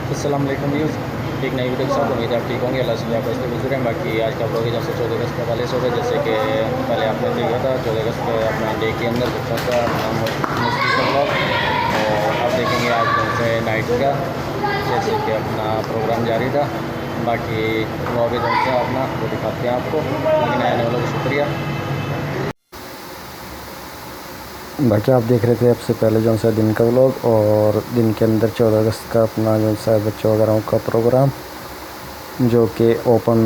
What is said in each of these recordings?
अस्सलाम वालेकुम व्यूज़, एक नई वीडियो के साथ उम्मीद है आप ठीक होंगे। अल्लाह से दुआ करते गुजर हैं। बाकी आज का ब्लॉग है जैसे 14 अगस्त का वाले से होगा। जैसे कि पहले आपने देखा था 14 अगस्त के अपना डे के अंदर बच्चों का मस्ती का ब्लॉग, और अब देखेंगे आज कौन से नाइट का, जैसे कि अपना प्रोग्राम जारी था। बाकी वो भी कौन सा अपना वो दिखाते हैं आपको, लेकिन आने वालों को शुक्रिया। बाकी आप देख रहे थे सबसे पहले जो सा दिन का व्लॉग, और दिन के अंदर 14 अगस्त का अपना जो सा बच्चों वगैरह का प्रोग्राम जो कि ओपन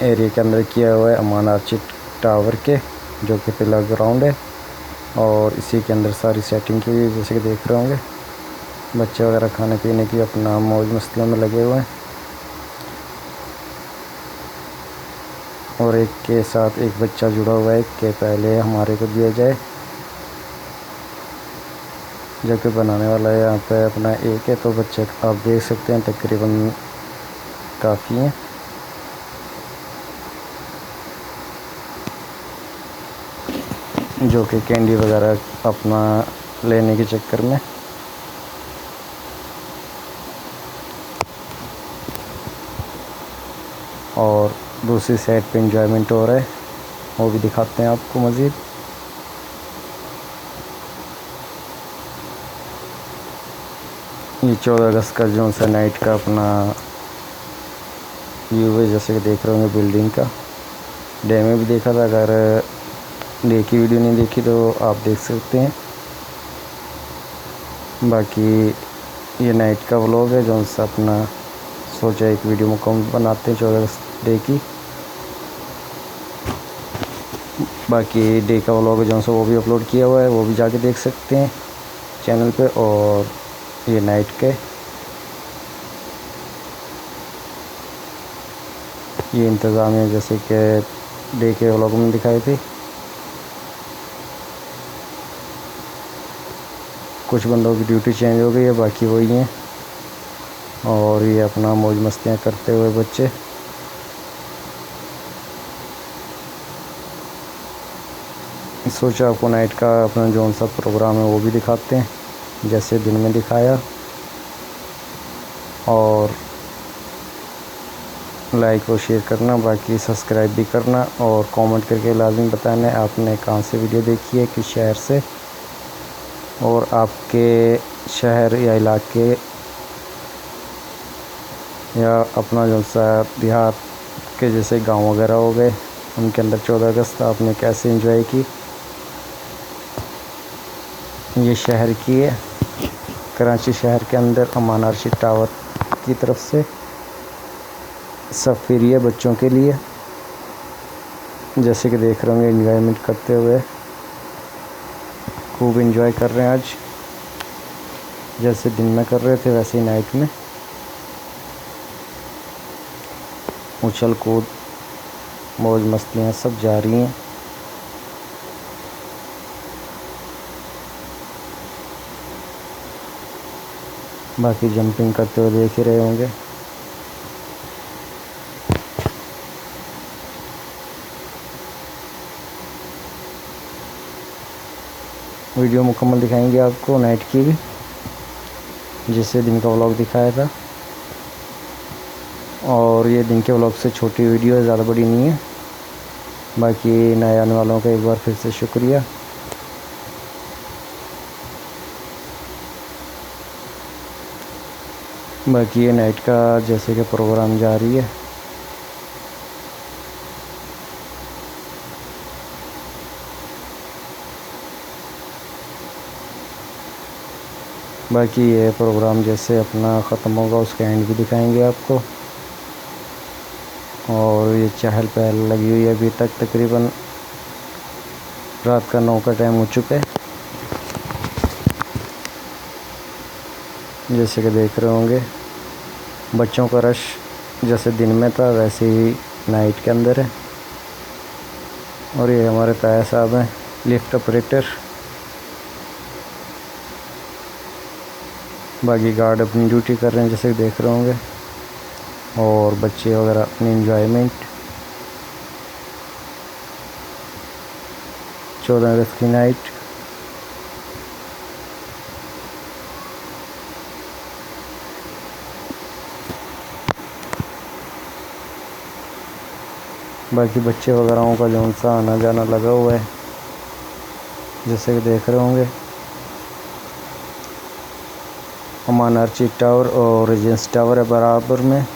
एरिया के अंदर किया हुआ है अमान आर्चिड टावर के, जो कि पिलर ग्राउंड है। और इसी के अंदर सारी सेटिंग की हुई, जैसे कि देख रहे होंगे बच्चे वगैरह खाने पीने की अपना मौज मस्तियों में लगे हुए हैं। और एक के साथ एक बच्चा जुड़ा हुआ है कि पहले हमारे को दिया जाए, जो कि बनाने वाला है यहाँ पे अपना एक है। तो बच्चे आप देख सकते हैं तकरीबन काफ़ी हैं। जो कि कैंडी वगैरह अपना लेने के चक्कर में। और दूसरी साइड पे इंजॉयमेंट हो रहा है, वो भी दिखाते हैं आपको मज़ीद। ये 14 अगस्त का जो सा नाइट का अपना व्यू है, जैसे कि देख रहे होंगे बिल्डिंग का। डे में भी देखा था, अगर डे की वीडियो नहीं देखी तो आप देख सकते हैं। बाकी ये नाइट का व्लॉग है जो सा अपना सोचा एक वीडियो मुकम्मल बनाते हैं 14 अगस्त डे की। बाकी डे का व्लॉग है जो सा वो भी अपलोड किया हुआ है, वो भी जाके देख सकते हैं चैनल पे। और ये नाइट के ये इंतज़ाम है जैसे कि डे के व्लॉग में दिखाई थी। कुछ बंदों की ड्यूटी चेंज हो गई है, बाकी वही हैं। और ये अपना मौज मस्तियाँ करते हुए बच्चे। सोचा आपको नाइट का अपना जो सा प्रोग्राम है वो भी दिखाते हैं जैसे दिन में दिखाया। और लाइक और शेयर करना, बाकी सब्सक्राइब भी करना, और कमेंट करके लाजमी बताना आपने कहाँ से वीडियो देखी है, किस शहर से। और आपके शहर या इलाके या अपना जो सा देहात के जैसे गांव वगैरह हो गए, उनके अंदर 14 अगस्त आपने कैसे एंजॉय की। ये शहर की है, कराची शहर के अंदर अमान आर्चिड टावर की तरफ से सब फ्री है बच्चों के लिए। जैसे कि देख रहे होंगे एंजॉयमेंट करते हुए, खूब एंजॉय कर रहे हैं आज। जैसे दिन में कर रहे थे वैसे ही नाइट में उछल कूद मौज मस्तियाँ सब जारी हैं। बाकी जंपिंग करते हुए देख ही रहे होंगे। वीडियो मुकम्मल दिखाएंगे आपको नाइट की भी, जिससे दिन का व्लॉग दिखाया था। और ये दिन के व्लॉग से छोटी वीडियो है, ज़्यादा बड़ी नहीं है। बाकी नए आने वालों का एक बार फिर से शुक्रिया। बाकी ये नाइट का जैसे कि प्रोग्राम जारी है। बाकी ये प्रोग्राम जैसे अपना ख़त्म होगा उसका एंड भी दिखाएंगे आपको। और ये चहल पहल लगी हुई है अभी तक, तकरीबन रात का 9 का टाइम हो चुका है। जैसे कि देख रहे होंगे बच्चों का रश जैसे दिन में था वैसे ही नाइट के अंदर है। और ये हमारे ताया साहब हैं लिफ्ट ऑपरेटर। बाकी गार्ड अपनी ड्यूटी कर रहे हैं जैसे देख रहे होंगे, और बच्चे वगैरह अपनी इंजॉयमेंट। 14 अगस्त की नाइट बाकी बच्चे वगैरह का जो सा आना जाना लगा हुआ है, जैसे कि देख रहे होंगे। अमान आर्ची टावर और रेजिडेंस टावर है बराबर में।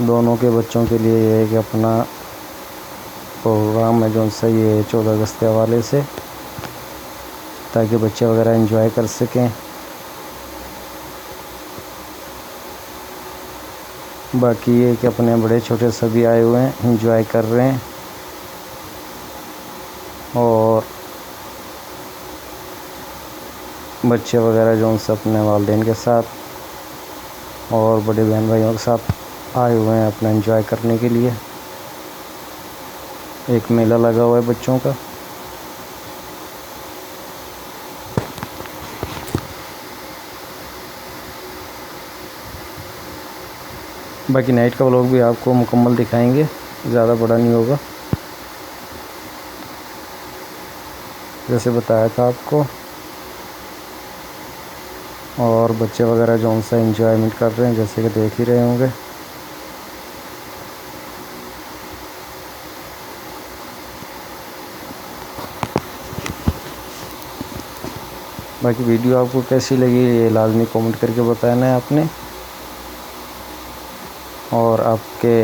दोनों के बच्चों के लिए ये है कि अपना प्रोग्राम है जो सा ये 14 अगस्त के हवाले से, ताकि बच्चे वगैरह एंजॉय कर सकें। बाकी ये कि अपने बड़े छोटे सभी आए हुए हैं, एंजॉय कर रहे हैं। और बच्चे वगैरह जो उनसे अपने वालिदैन के साथ और बड़े बहन भाइयों के साथ आए हुए हैं अपना एंजॉय करने के लिए। एक मेला लगा हुआ है बच्चों का। बाकी नाइट का व्लॉग भी आपको मुकम्मल दिखाएंगे, ज़्यादा बड़ा नहीं होगा, जैसे बताया था आपको। और बच्चे वगैरह जो उनसे एंजॉयमेंट कर रहे हैं, जैसे कि देख ही रहे होंगे। बाकी वीडियो आपको कैसी लगी ये लाजमी कमेंट करके बताना है आपने। और आपके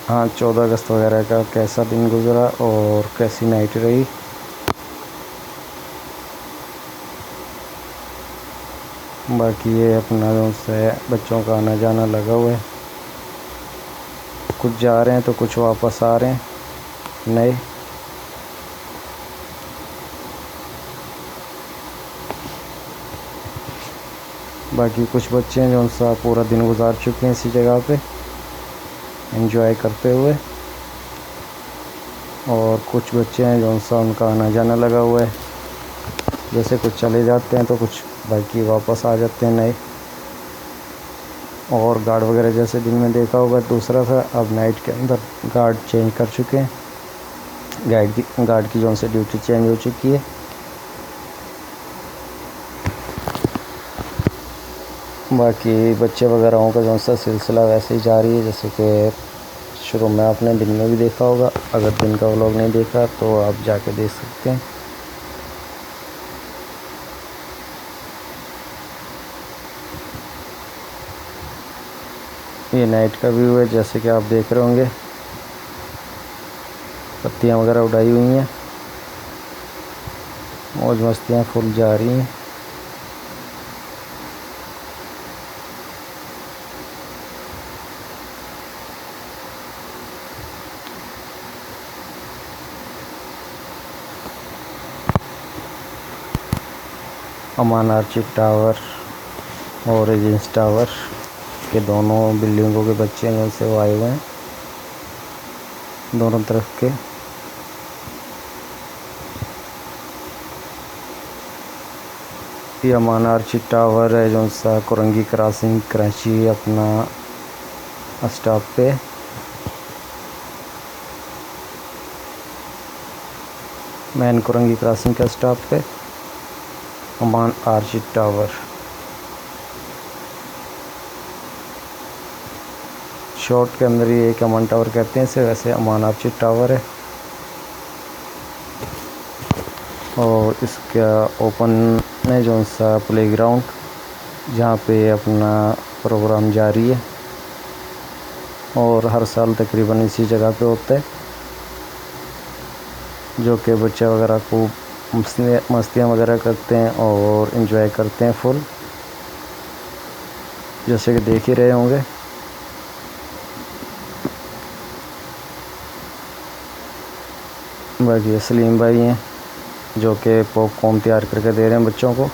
हाँ 14 अगस्त वगैरह का कैसा दिन गुजरा और कैसी नाइट रही। बाकी ये अपना जो है बच्चों का आना जाना लगा हुआ है, कुछ जा रहे हैं तो कुछ वापस आ रहे हैं नए। बाकी कुछ बच्चे हैं जो उनसा पूरा दिन गुजार चुके हैं इसी जगह पे एंजॉय करते हुए, और कुछ बच्चे हैं जो उनका आना जाना लगा हुआ है। जैसे कुछ चले जाते हैं तो कुछ बाकी वापस आ जाते हैं नए। और गार्ड वगैरह जैसे दिन में देखा होगा दूसरा था, अब नाइट के अंदर गार्ड चेंज कर चुके हैं। गार्ड की जो से ड्यूटी चेंज हो चुकी है। बाकी बच्चे वगैरह का जो सा सिलसिला वैसे ही जारी है, जैसे कि शुरू में आपने दिन में भी देखा होगा। अगर दिन का व्लॉग नहीं देखा तो आप जाके देख सकते हैं। ये नाइट का व्यू है, जैसे कि आप देख रहे होंगे। पत्तियां वगैरह उड़ाई हुई हैं, मौज मस्तियाँ फुल जा रही हैं। अमान आर्ची टावर और रेजिडेंस टावर के दोनों बिल्डिंगों के बच्चे हैं से वो आए हुए हैं दोनों तरफ के। ये अमान आर्ची टावर है जो सा कुरंगी क्रॉसिंग कराची अपना स्टॉप पे। मैन कुरंगी क्रॉसिंग का स्टॉप पे अमान आर्ची टावर। शॉर्ट के अंदर ये एक अमान टावर कहते हैं इसे, वैसे अमान आर्ची टावर है। और इसका ओपन है जो सा प्लेग्राउंड, जहाँ पे अपना प्रोग्राम जारी है और हर साल तकरीबन इसी जगह पे होता है, जो कि बच्चे वगैरह खूब मस्तियाँ वगैरह करते हैं और इन्जॉय करते हैं फुल, जैसे कि देख ही रहे होंगे। बाकी सलीम भाई हैं जो कि पॉपकॉर्न तैयार करके दे रहे हैं बच्चों को।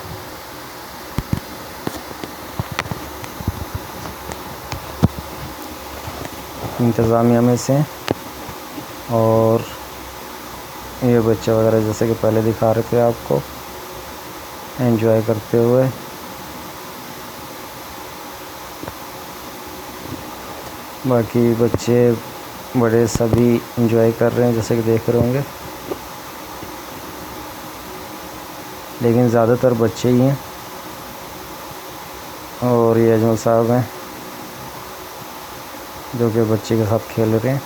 इंतज़ामिया में से। और ये बच्चे वगैरह जैसे कि पहले दिखा रहे थे आपको एंजॉय करते हुए। बाकी बच्चे बड़े सभी एंजॉय कर रहे हैं, जैसे कि देख रहे होंगे, लेकिन ज़्यादातर बच्चे ही हैं। और ये अजमल साहब हैं जो कि बच्चे के साथ खेल रहे हैं।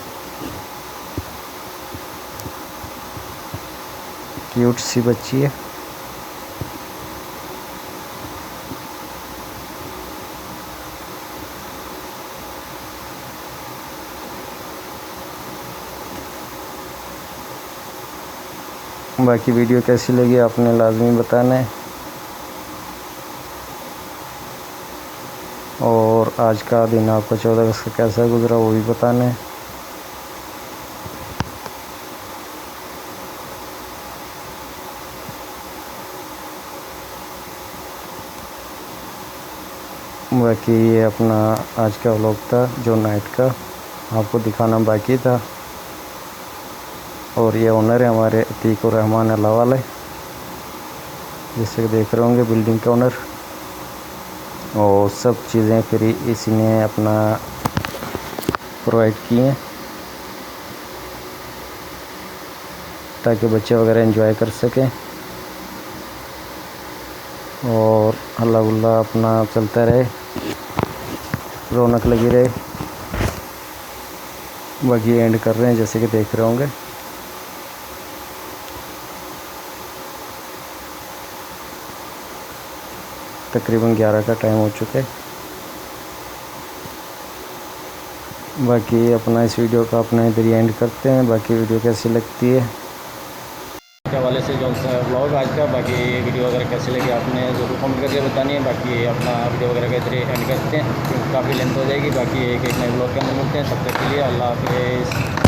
क्यूट सी बच्ची है। बाकी वीडियो कैसी लगी आपने लाजमी बताना है, और आज का दिन आपका 14 अगस्त का कैसा गुजरा वो भी बताना है। बाकी ये अपना आज का व्लॉग था जो नाइट का आपको दिखाना बाकी था। और ये ओनर है हमारे अतीक रहमान अल्लाह वाले, जैसे कि देख रहे होंगे बिल्डिंग का ओनर। और सब चीज़ें फ्री इसी ने अपना प्रोवाइड की हैं ताकि बच्चे वगैरह एंजॉय कर सकें। और अल्लाह उल्लाह अपना चलता रहे, रौनक लगी रहे। बाकी एंड कर रहे हैं जैसे कि देख रहे होंगे। तकरीबन 11 का टाइम हो चुका है। बाकी अपना इस वीडियो का अपना इधर ही एंड करते हैं। बाकी वीडियो कैसी लगती है के हवाले से जो व्लॉग आज का, बाकी वीडियो वगैरह कैसी लगी आपने ज़रूर कमेंट करके बतानी है। बाकी अपना वीडियो वगैरह का इधर ही एंड करते हैं क्योंकि काफ़ी लेंथ हो जाएगी। बाकी एक नए व्लॉग के अंदर मिलते हैं, तब तक के लिए अल्लाह हाफिज़।